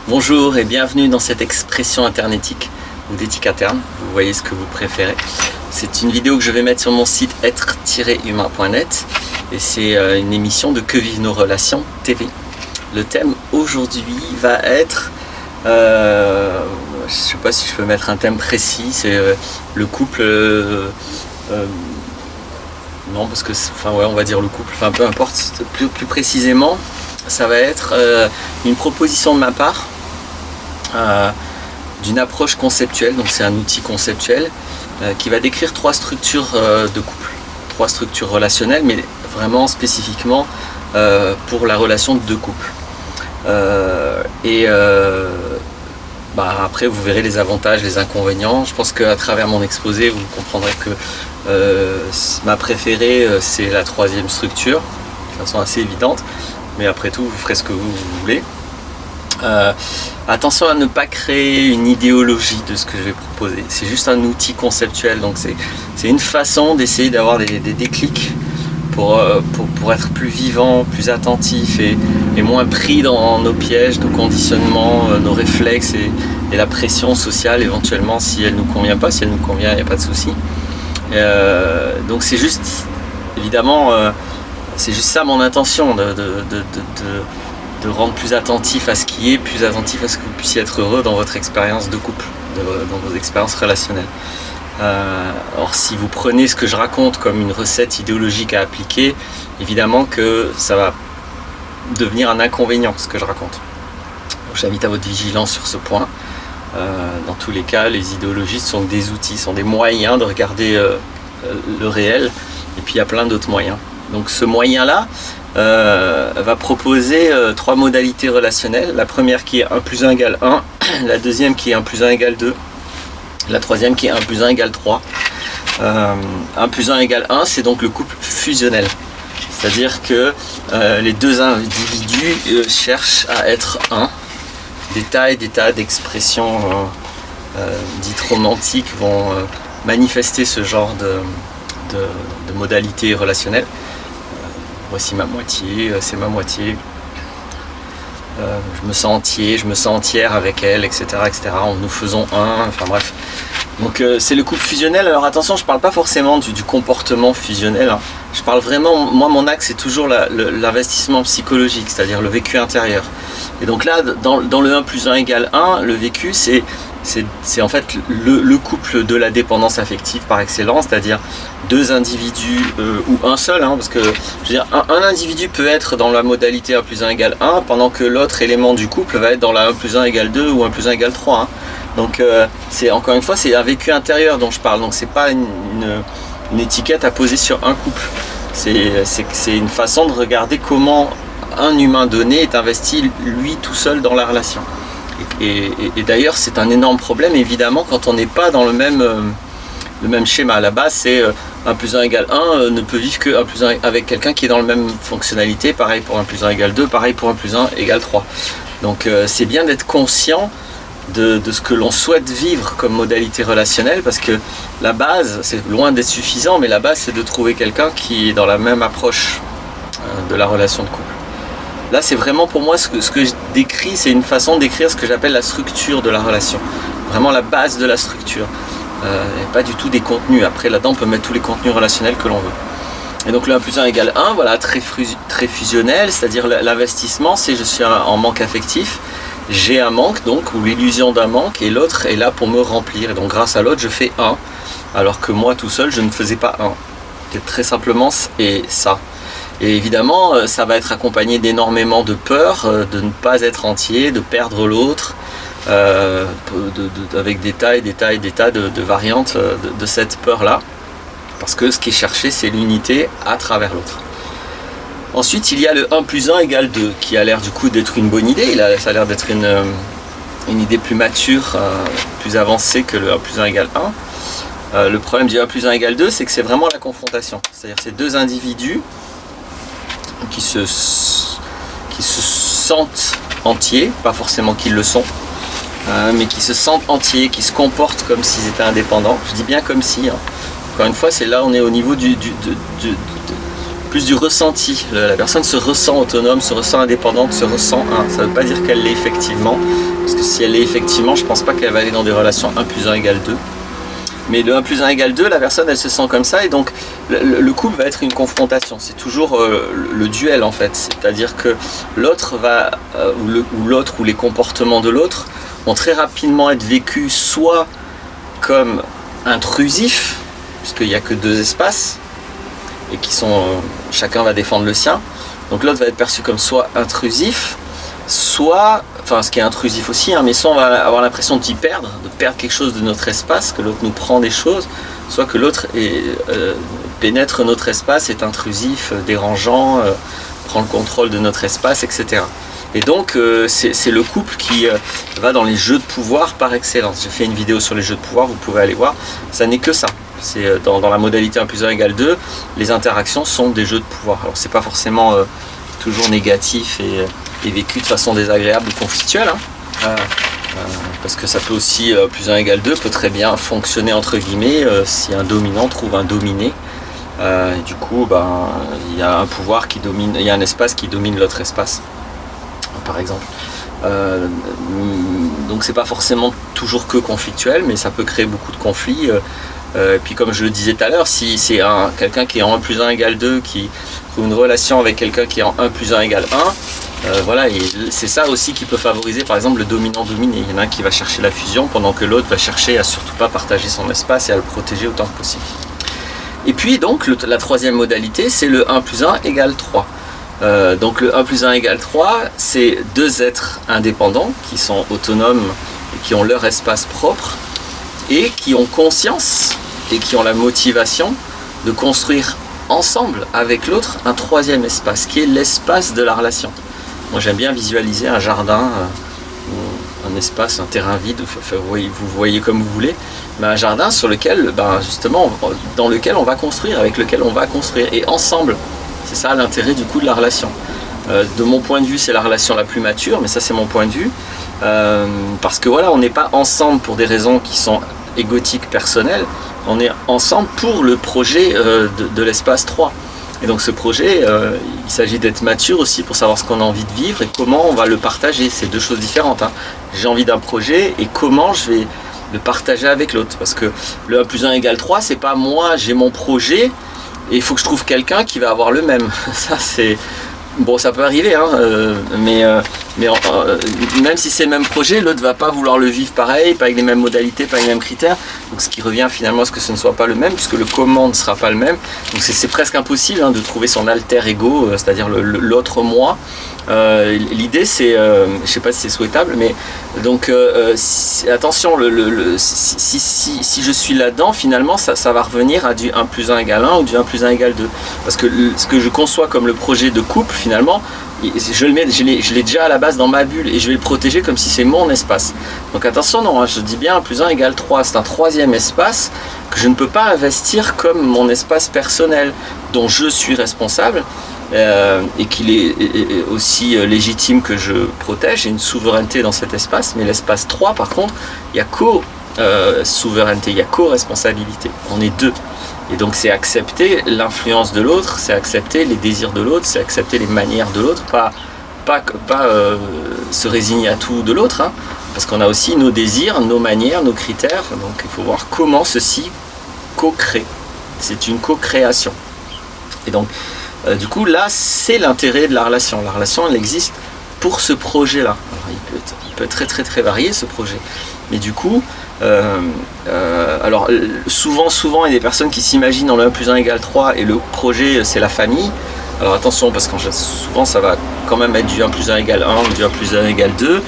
Bonjour et bienvenue dans cette expression internetique ou d'éthique interne, vous voyez ce que vous préférez. C'est une vidéo que je vais mettre sur mon site être-humain.net et c'est une émission de Que vivent nos relations TV. Le thème aujourd'hui va être, je ne sais pas si je peux mettre un thème précis, c'est le couple, non parce que, enfin ouais on va dire le couple, enfin peu importe, plus précisément ça va être une proposition de ma part d'une approche conceptuelle, donc c'est un outil conceptuel qui va décrire trois structures de couple, trois structures relationnelles, mais vraiment spécifiquement pour la relation de deux couples. Après vous verrez les avantages, les inconvénients. Je pense qu'à travers mon exposé vous comprendrez que ma préférée c'est la troisième structure, de façon assez évidente, mais après tout vous ferez ce que vous voulez. Attention à ne pas créer une idéologie de ce que je vais proposer, c'est juste un outil conceptuel, donc c'est une façon d'essayer d'avoir des déclics pour être plus vivant, plus attentif et moins pris dans nos pièges, nos conditionnements, nos réflexes et la pression sociale éventuellement si elle ne nous convient pas. Si elle nous convient, il n'y a pas de souci. Donc c'est juste, évidemment, c'est juste ça mon intention, de rendre plus attentif à ce qui est, plus attentif à ce que vous puissiez être heureux dans votre expérience de couple, dans vos expériences relationnelles. Or si vous prenez ce que je raconte comme une recette idéologique à appliquer, évidemment que ça va devenir un inconvénient ce que je raconte. Donc j'invite à votre vigilance sur ce point. Dans tous les cas, les idéologies sont des outils, sont des moyens de regarder le réel, et puis il y a plein d'autres moyens. Donc ce moyen-là va proposer trois modalités relationnelles. La première qui est 1 plus 1 égale 1, la deuxième qui est 1 plus 1 égale 2, la troisième qui est 1 plus 1 égale 3. 1 plus 1 égale 1, c'est donc le couple fusionnel. C'est-à-dire que les deux individus cherchent à être un. Des tas d'expressions dites romantiques vont manifester ce genre de modalités relationnelles. Voici ma moitié, c'est ma moitié, je me sens entier, je me sens entière avec elle, etc. Nous faisons un, enfin bref. Donc c'est le couple fusionnel. Alors attention, je ne parle pas forcément du comportement fusionnel, hein. Je parle vraiment, moi mon axe c'est toujours l'investissement psychologique, c'est-à-dire le vécu intérieur. Et donc là, dans le 1 plus 1 égale 1, le vécu c'est en fait le couple de la dépendance affective par excellence, c'est-à-dire deux individus ou un seul, hein, parce que je veux dire, un individu peut être dans la modalité 1 plus 1 égale 1 pendant que l'autre élément du couple va être dans la 1 plus 1 égale 2 ou 1 plus 1 égale 3, hein. Donc encore une fois, c'est un vécu intérieur dont je parle, donc c'est pas une étiquette à poser sur un couple, c'est une façon de regarder comment un humain donné est investi lui tout seul dans la relation. Et d'ailleurs c'est un énorme problème évidemment quand on n'est pas dans le même schéma. À la base c'est 1 plus 1 égale 1 ne peut vivre que 1 plus 1 avec quelqu'un qui est dans la même fonctionnalité, pareil pour 1 plus 1 égale 2, pareil pour 1 plus 1 égale 3. Donc c'est bien d'être conscient de ce que l'on souhaite vivre comme modalité relationnelle, parce que la base, c'est loin d'être suffisant, mais la base c'est de trouver quelqu'un qui est dans la même approche de la relation de couple. Là c'est vraiment pour moi ce que je décris, c'est une façon d'écrire ce que j'appelle la structure de la relation, vraiment la base de la structure, et pas du tout des contenus. Après là-dedans on peut mettre tous les contenus relationnels que l'on veut. Et donc le 1 plus 1 égale 1, voilà, très fusionnel, c'est-à-dire l'investissement, c'est je suis en manque affectif, j'ai un manque donc, ou l'illusion d'un manque, et l'autre est là pour me remplir, et donc grâce à l'autre je fais 1, alors que moi tout seul je ne faisais pas 1. C'est très simplement et ça. Et évidemment ça va être accompagné d'énormément de peur, de ne pas être entier, de perdre l'autre, avec des tas de variantes de cette peur là, parce que ce qui est cherché c'est l'unité à travers l'autre. Ensuite il y a le 1 plus 1 égale 2 qui a l'air du coup d'être une bonne idée, ça a l'air d'être une idée plus mature, plus avancée que le 1 plus 1 égale 1. Le problème du 1 plus 1 égale 2 c'est que c'est vraiment la confrontation, c'est-à-dire ces deux individus qui se sentent entiers, pas forcément qu'ils le sont, mais qui se sentent entiers, qui se comportent comme s'ils étaient indépendants. Je dis bien comme si, hein. Encore une fois, c'est là on est au niveau plus du ressenti. La personne se ressent autonome, se ressent indépendante, se ressent 1. Ça ne veut pas dire qu'elle l'est effectivement, parce que si elle l'est effectivement, je ne pense pas qu'elle va aller dans des relations 1 plus 1 égale 2. Mais le 1 plus 1 égale 2, la personne elle se sent comme ça, et donc le couple va être une confrontation. C'est toujours le duel en fait, c'est-à-dire que l'autre va, ou les comportements de l'autre vont très rapidement être vécus soit comme intrusifs, puisqu'il n'y a que 2 espaces, et qui sont, chacun va défendre le sien. Donc l'autre va être perçu comme soit intrusif, soit, enfin ce qui est intrusif aussi, mais soit on va avoir l'impression d'y perdre, de perdre quelque chose de notre espace, que l'autre nous prend des choses, soit que l'autre pénètre notre espace, est intrusif, dérangeant, prend le contrôle de notre espace, etc. Et donc c'est le couple qui va dans les jeux de pouvoir par excellence. J'ai fait une vidéo sur les jeux de pouvoir, vous pouvez aller voir, ça n'est que ça. C'est dans la modalité 1 plus 1 égale 2, les interactions sont des jeux de pouvoir. Alors c'est pas forcément toujours négatif et vécu de façon désagréable ou conflictuelle, parce que ça peut aussi, plus 1 égale 2 peut très bien fonctionner entre guillemets si un dominant trouve un dominé, et du coup il y a un pouvoir qui domine, il y a un espace qui domine l'autre espace, par exemple. Donc c'est pas forcément toujours que conflictuel, mais ça peut créer beaucoup de conflits. Et puis comme je le disais tout à l'heure, si c'est quelqu'un qui est en 1 plus 1 égale 2 qui trouve une relation avec quelqu'un qui est en 1 plus 1 égale 1, voilà, et c'est ça aussi qui peut favoriser par exemple le dominant-dominé. Il y en a un qui va chercher la fusion pendant que l'autre va chercher à surtout pas partager son espace et à le protéger autant que possible. Et puis donc la troisième modalité, c'est le 1 plus 1 égale 3. Donc le 1 plus 1 égale 3, c'est 2 êtres indépendants qui sont autonomes et qui ont leur espace propre et qui ont conscience et qui ont la motivation de construire ensemble avec l'autre un troisième espace qui est l'espace de la relation. Moi j'aime bien visualiser un jardin, un espace, un terrain vide, vous voyez comme vous voulez, mais un jardin sur lequel, justement, dans lequel on va construire, avec lequel on va construire, et ensemble. C'est ça l'intérêt du coup de la relation. De mon point de vue, c'est la relation la plus mature, mais ça c'est mon point de vue, parce que voilà, on n'est pas ensemble pour des raisons qui sont égotiques, personnelles, on est ensemble pour le projet de l'espace 3. Et donc ce projet, il s'agit d'être mature aussi pour savoir ce qu'on a envie de vivre et comment on va le partager. C'est 2 choses différentes. J'ai envie d'un projet et comment je vais le partager avec l'autre. Parce que le 1 plus 1 égale 3, c'est pas moi, j'ai mon projet et il faut que je trouve quelqu'un qui va avoir le même. Ça c'est... Bon, ça peut arriver, mais même si c'est le même projet, l'autre va pas vouloir le vivre pareil, pas avec les mêmes modalités, pas avec les mêmes critères. Donc ce qui revient finalement à ce que ce ne soit pas le même, puisque le comment ne sera pas le même. Donc c'est presque impossible de trouver son alter ego, c'est-à-dire l'autre moi. L'idée c'est, je sais pas si c'est souhaitable, mais donc attention, si je suis là-dedans, finalement ça va revenir à du 1 plus 1 égale 1 ou du 1 plus 1 égale 2. Parce que ce que je conçois comme le projet de couple, finalement, je l'ai déjà à la base dans ma bulle et je vais le protéger comme si c'est mon espace. Donc attention, non, je dis bien 1 plus 1 égale 3, c'est un troisième espace que je ne peux pas investir comme mon espace personnel dont je suis responsable. Et qu'il est aussi légitime que je protège, j'ai une souveraineté dans cet espace, mais l'espace 3 par contre, il y a co-souveraineté, il y a co-responsabilité, on est 2. Et donc c'est accepter l'influence de l'autre, c'est accepter les désirs de l'autre, c'est accepter les manières de l'autre, pas se résigner à tout de l'autre, parce qu'on a aussi nos désirs, nos manières, nos critères, donc il faut voir comment ceci co-crée, c'est une co-création. Et donc du coup, là, c'est l'intérêt de la relation. La relation, elle existe pour ce projet-là. Alors, il peut être très, très, très varié, ce projet. Mais du coup, alors, souvent, il y a des personnes qui s'imaginent dans le 1 plus 1 égale 3 et le projet, c'est la famille. Alors, attention, parce que souvent, ça va quand même être du 1 plus 1 égale 1 ou du 1 plus 1 égale 2.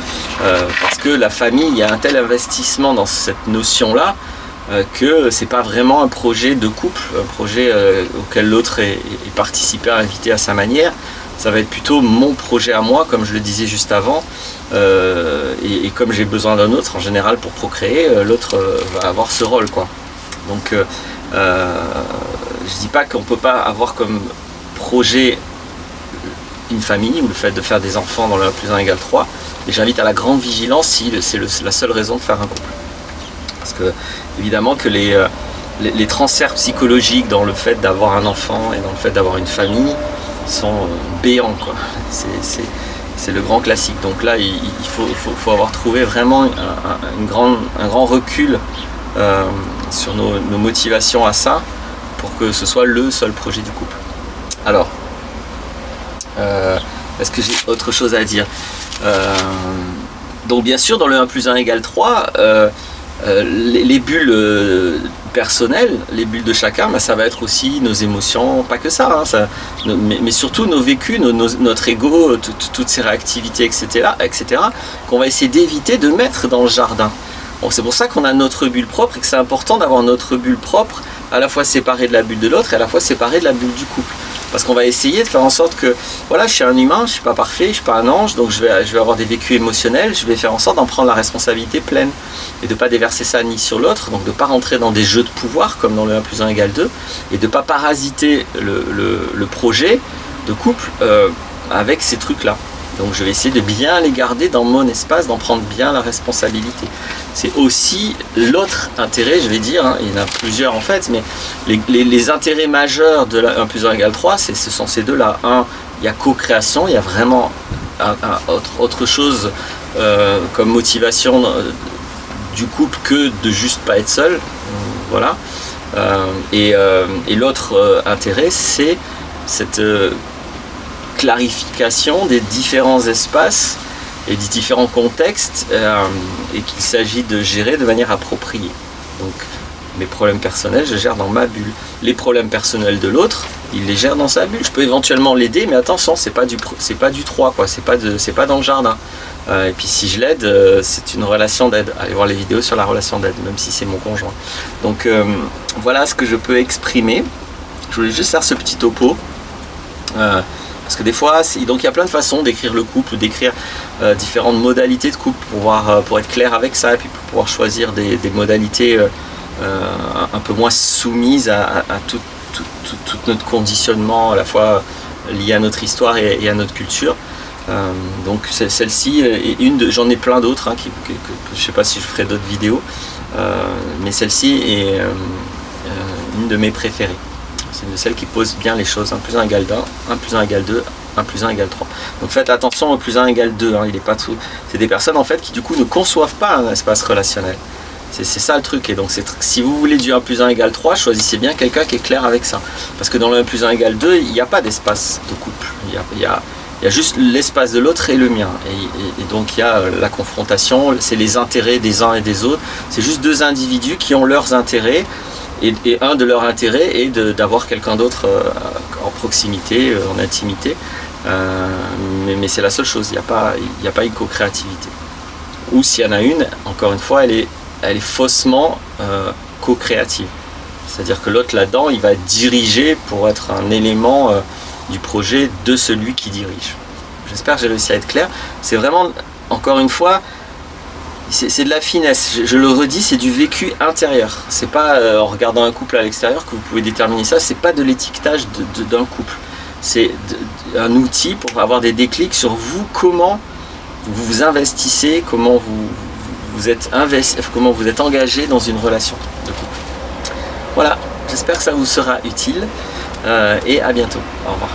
Parce que la famille, il y a un tel investissement dans cette notion-là que c'est pas vraiment un projet de couple, un projet auquel l'autre est participé, invité à sa manière. Ça va être plutôt mon projet à moi, comme je le disais juste avant, et comme j'ai besoin d'un autre en général pour procréer, l'autre va avoir ce rôle, quoi. Donc je dis pas qu'on peut pas avoir comme projet une famille ou le fait de faire des enfants dans le 1 plus 1 égale 3, et j'invite à la grande vigilance si c'est la seule raison de faire un couple. Parce que évidemment que les transferts psychologiques dans le fait d'avoir un enfant et dans le fait d'avoir une famille sont béants, quoi. C'est le grand classique. Donc là, il faut avoir trouvé vraiment un grand recul sur nos motivations à ça pour que ce soit le seul projet du couple. Alors, est-ce que j'ai autre chose à dire? Donc bien sûr, dans le 1 plus 1 égale 3, les bulles personnelles, les bulles de chacun, ça va être aussi nos émotions, pas que ça, hein, mais surtout nos vécus, notre ego, toutes ces réactivités, etc., qu'on va essayer d'éviter de mettre dans le jardin. Bon, c'est pour ça qu'on a notre bulle propre et que c'est important d'avoir notre bulle propre, à la fois séparée de la bulle de l'autre et à la fois séparée de la bulle du couple. Parce qu'on va essayer de faire en sorte que, voilà, je suis un humain, je suis pas parfait, je suis pas un ange, donc je vais avoir des vécus émotionnels, je vais faire en sorte d'en prendre la responsabilité pleine et de ne pas déverser ça ni sur l'autre, donc de ne pas rentrer dans des jeux de pouvoir comme dans le 1 plus 1 égale 2 et de ne pas parasiter le projet de couple avec ces trucs-là. Donc je vais essayer de bien les garder dans mon espace, d'en prendre bien la responsabilité. C'est aussi l'autre intérêt, je vais dire, hein, il y en a plusieurs en fait, mais les intérêts majeurs de la 1 plus 1 égale 3, ce sont ces deux-là. Un, il y a co-création, il y a vraiment autre chose comme motivation du couple que de juste pas être seul. Voilà. Et l'autre intérêt, c'est cette clarification des différents espaces et des différents contextes et qu'il s'agit de gérer de manière appropriée. Donc mes problèmes personnels, je gère dans ma bulle. Les problèmes personnels de l'autre, il les gère dans sa bulle. Je peux éventuellement l'aider, mais attention, c'est pas du 3, quoi. C'est pas dans le jardin. Et puis si je l'aide, c'est une relation d'aide. Allez voir les vidéos sur la relation d'aide, même si c'est mon conjoint. Donc voilà ce que je peux exprimer. Je voulais juste faire ce petit topo. Parce que des fois, donc il y a plein de façons d'écrire le couple, d'écrire différentes modalités de couple pour être clair avec ça et puis pour pouvoir choisir des modalités un peu moins soumises à tout notre conditionnement à la fois lié à notre histoire et à notre culture. Donc celle-ci est j'en ai plein d'autres, hein, que je ne sais pas si je ferai d'autres vidéos, mais celle-ci est une de mes préférées. C'est une de celles qui pose bien les choses. 1 plus 1 égale 1, 1 plus 1 égale 2, 1 plus 1 égale 3. Donc faites attention au plus 1 égale 2. Hein, il est pas tout. C'est des personnes en fait qui du coup ne conçoivent pas un espace relationnel. C'est ça le truc. Et donc si vous voulez du 1 plus 1 égale 3, choisissez bien quelqu'un qui est clair avec ça. Parce que dans le 1 plus 1 égale 2, il n'y a pas d'espace de couple. Il y a juste l'espace de l'autre et le mien. Et donc il y a la confrontation, c'est les intérêts des uns et des autres. C'est juste deux individus qui ont leurs intérêts. Et un de leurs intérêts est d'avoir quelqu'un d'autre en proximité, en intimité. Mais c'est la seule chose, il n'y a pas une co-créativité. Ou s'il y en a une, encore une fois, elle est faussement co-créative. C'est-à-dire que l'autre là-dedans, il va diriger pour être un élément du projet de celui qui dirige. J'espère que j'ai réussi à être clair. C'est vraiment, encore une fois, c'est de la finesse, je le redis, c'est du vécu intérieur. C'est pas en regardant un couple à l'extérieur que vous pouvez déterminer ça, c'est pas de l'étiquetage d'un couple. C'est un outil pour avoir des déclics sur vous, comment vous vous investissez, comment vous êtes engagé dans une relation de couple. Voilà, j'espère que ça vous sera utile et à bientôt. Au revoir.